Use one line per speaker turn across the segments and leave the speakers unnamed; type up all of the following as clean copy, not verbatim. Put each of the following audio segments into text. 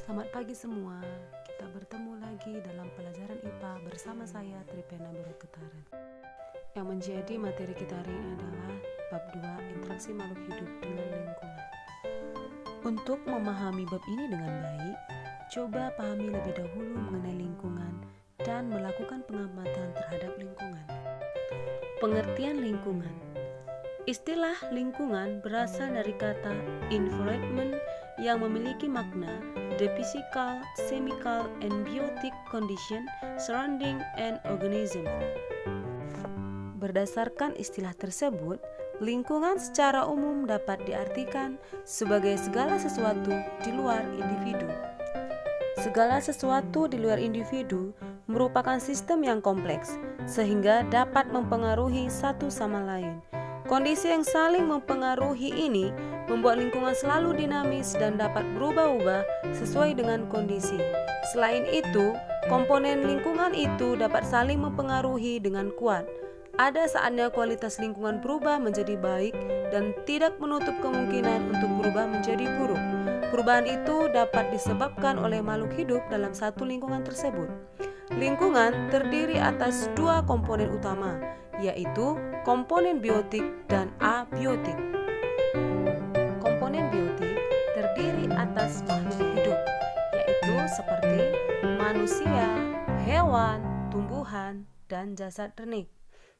Selamat pagi semua. Kita bertemu lagi dalam pelajaran IPA bersama saya Tripena Beruketaran. Yang menjadi materi kita hari ini adalah bab 2, interaksi makhluk hidup dengan lingkungan. Untuk memahami bab ini dengan baik, coba pahami lebih dahulu mengenai lingkungan dan melakukan pengamatan terhadap lingkungan. Pengertian lingkungan. Istilah lingkungan berasal dari kata environment yang memiliki makna the physical, chemical, and biotic condition surrounding an organism. Berdasarkan istilah tersebut, lingkungan secara umum dapat diartikan sebagai segala sesuatu di luar individu. Segala sesuatu di luar individu merupakan sistem yang kompleks, sehingga dapat mempengaruhi satu sama lain. Kondisi yang saling mempengaruhi ini membuat lingkungan selalu dinamis dan dapat berubah-ubah sesuai dengan kondisi. Selain itu, komponen lingkungan itu dapat saling mempengaruhi dengan kuat. Ada saatnya kualitas lingkungan berubah menjadi baik dan tidak menutup kemungkinan untuk berubah menjadi buruk. Perubahan itu dapat disebabkan oleh makhluk hidup dalam satu lingkungan tersebut. Lingkungan terdiri atas dua komponen utama, yaitu komponen biotik dan abiotik. Komponen biotik terdiri atas makhluk hidup, yaitu seperti manusia, hewan, tumbuhan, dan jasad renik.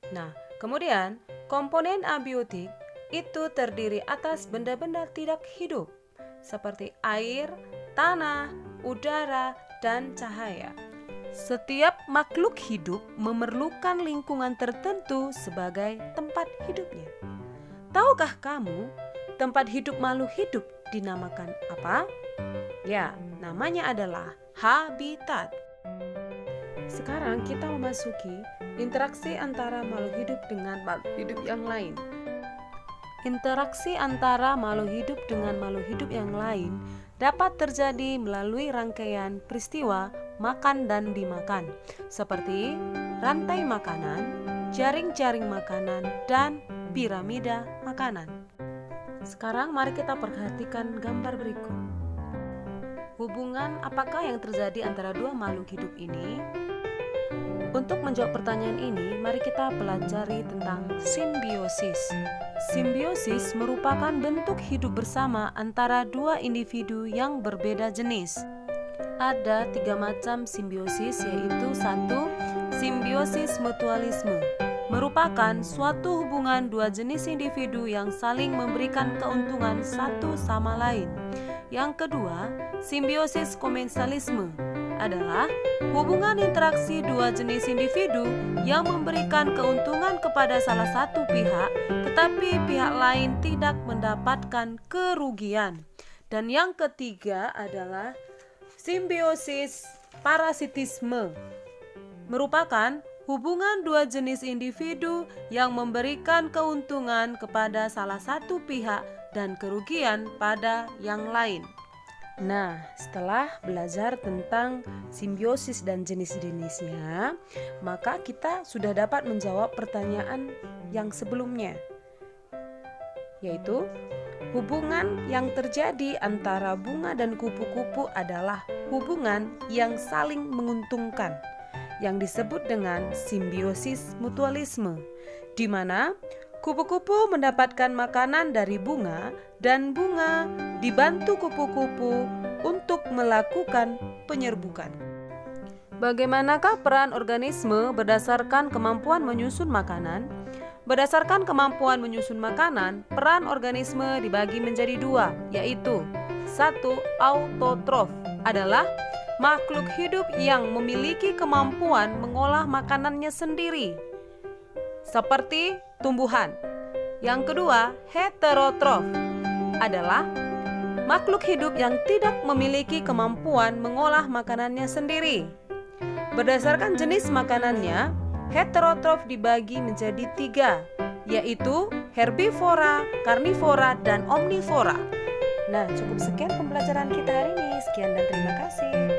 Nah, kemudian komponen abiotik itu terdiri atas benda-benda tidak hidup, seperti air, tanah, udara, dan cahaya. Setiap makhluk hidup memerlukan lingkungan tertentu sebagai tempat hidupnya. Tahukah kamu, tempat hidup makhluk hidup dinamakan apa? Ya, namanya adalah habitat. Sekarang kita memasuki interaksi antara makhluk hidup dengan makhluk hidup yang lain. Interaksi antara makhluk hidup dengan makhluk hidup yang lain dapat terjadi melalui rangkaian peristiwa makan dan dimakan, seperti rantai makanan, jaring-jaring makanan, dan piramida makanan. Sekarang mari kita perhatikan gambar berikut. Hubungan apakah yang terjadi antara dua makhluk hidup ini? Untuk menjawab pertanyaan ini, mari kita pelajari tentang simbiosis. Simbiosis merupakan bentuk hidup bersama antara dua individu yang berbeda jenis. Ada 3 macam simbiosis, yaitu 1. Simbiosis mutualisme merupakan suatu hubungan dua jenis individu yang saling memberikan keuntungan satu sama lain. Yang kedua, simbiosis komensalisme adalah hubungan interaksi dua jenis individu yang memberikan keuntungan kepada salah satu pihak, tetapi pihak lain tidak mendapatkan kerugian. Dan yang ketiga adalah simbiosis parasitisme, merupakan hubungan dua jenis individu yang memberikan keuntungan kepada salah satu pihak dan kerugian pada yang lain. Nah, setelah belajar tentang simbiosis dan jenis-jenisnya, maka kita sudah dapat menjawab pertanyaan yang sebelumnya, yaitu hubungan yang terjadi antara bunga dan kupu-kupu adalah hubungan yang saling menguntungkan, yang disebut dengan simbiosis mutualisme, di mana kupu-kupu mendapatkan makanan dari bunga dan bunga dibantu kupu-kupu untuk melakukan penyerbukan. Bagaimanakah peran organisme berdasarkan kemampuan menyusun makanan? Berdasarkan kemampuan menyusun makanan, peran organisme dibagi menjadi 2, yaitu 1. Autotrof adalah makhluk hidup yang memiliki kemampuan mengolah makanannya sendiri, seperti tumbuhan. Yang kedua, heterotrof adalah makhluk hidup yang tidak memiliki kemampuan mengolah makanannya sendiri. Berdasarkan jenis makanannya, heterotrof dibagi menjadi 3, yaitu herbivora, karnivora, dan omnivora. Nah, cukup sekian pembelajaran kita hari ini. Sekian dan terima kasih.